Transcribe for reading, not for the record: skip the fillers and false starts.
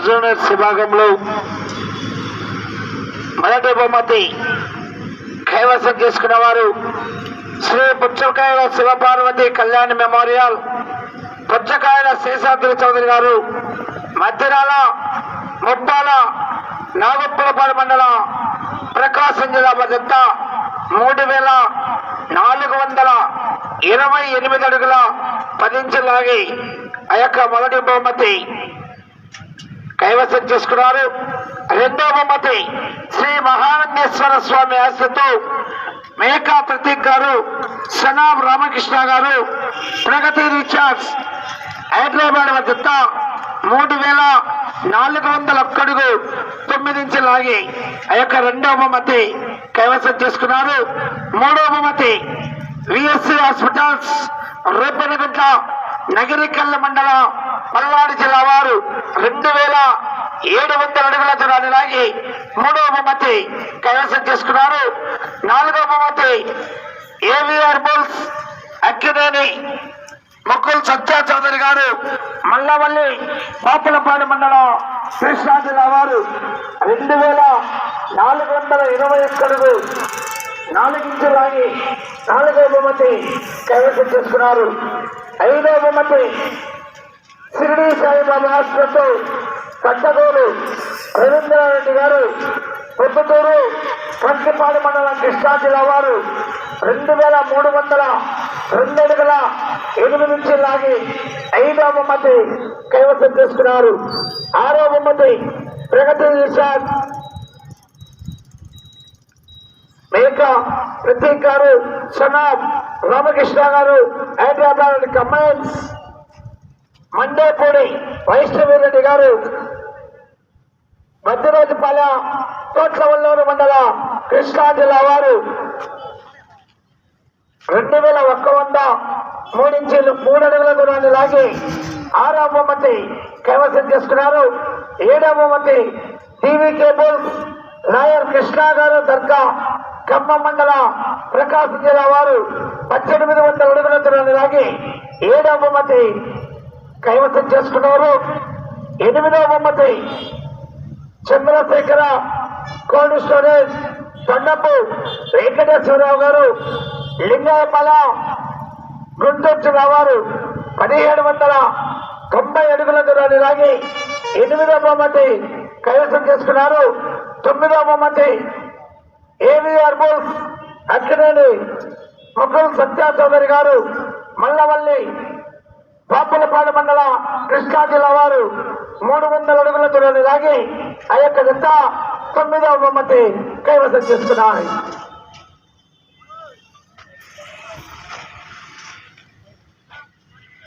Sub juniors విభాగంలో మొదటి బహుమతి కైవసం చేసుకున్న వారు శ్రీ పుచ్చకాయల శివపార్వతి కళ్యాణ్ మెమోరియల్ పుచ్చకాయల శేషాద్రి చౌదరి గారు, మధ్యరాల ముప్పాల నాగప్పలపాడు మండలం ప్రకాశం జిల్లా భద్రత 3428 అడుగుల 10 ఇంచులు లాగి ఆ యొక్క మొదటి బహుమతి కైవసం చేసుకున్నారు. రెండవ బహుమతి శ్రీ మహానందేశ్వర స్వామి ఆశతో మేకా ప్రతీక్ గారు, సనాబ్ రామకృష్ణ గారు, ప్రగతి రీఛార్జ్ హైదరాబాద్ వద్ద 3401 అడుగు 9 ఇంచులు లాగి ఆ యొక్క రెండవ బహుమతి కైవసం చేసుకున్నారు. మూడవ బహుమతి విఎస్సి హాస్పిటల్స్ రేపనగుంట నగరికల్ల మండలం పల్నాడు జిల్లా వారు 2700 అడుగుల దూరాన్ని లాగి మూడవ బహుమతి కైవసం చేసుకున్నారు. నాలుగవ బహుమతి ఏవిఆర్ బుల్స్ అక్కినేని ముక్కుల్ సత్యా చౌదరి గారు, మల్లవల్లి పాపులపాడు మండలం కృష్ణా జిల్లా వారు 2421 అడుగు 4 ఇంచులు లాగి నాలుగవ బహుమతి కైవసం చేసుకున్నారు. ఐదవ బహుమతి షిరిడి సాయిబాబా హాస్పిటల్ కట్టగోలు రవీంద్రారెడ్డి గారు, పొద్దుటూరు కంకిపాడు మండలం కృష్ణా జిల్లా వారు 2302 అడుగుల 8 ఇంచులు లాగి ఐదవ బహుమతి కైవసం చేసుకున్నారు. ఆరవ బహుమతి ప్రగతి రీఛార్జ్ మేకా ప్రతీక్ గారు, సనాబ్ రామకృష్ణ గారు, హైదరాబాద్ కమాండ్స్ మండేపూడి వైష్ణవిరెడ్డి గారు, మధ్యరోజుపాలెం తోట్లవల్లూరు మండల కృష్ణా జిల్లా వారు 2103 అడుగుల దూరాన్ని లాగి ఆరవ బహుమతి కైవసం చేసుకున్నారు. ఏడవ బహుమతి టీవీ కేబుల్స్ లాయర్ కృష్ణ గారు దర్గా ఖమ్మం మండల ప్రకాశం జిల్లా వారు 1800 అడుగుల దూరాన్ని లాగి ఏడవ బహుమతి కైవసం చేసుకున్నారు. ఎనిమిదవ బహుమతి చంద్రశేఖర కోల్డ్ స్టోరేజ్ తొండపు వెంకటేశ్వరరావు గారు, లింగాయపాల గుంటూరు జిల్లా వారు 1790 అడుగుల దూరాన్ని లాగి 8వ బహుమతి కైవసం చేసుకున్నారు. 9వ బహుమతి ఏవిఆర్ బుల్స్ అక్కినేని ముక్కుల్ సత్యా చౌదరి గారు, మల్లవల్లి పాపులపాడు మండల కృష్ణా జిల్లా వారు 300 అడుగుల దూరాన్ని లాగి ఆ యొక్క జత 9వ బహుమతి కైవసం చేసుకున్నారు.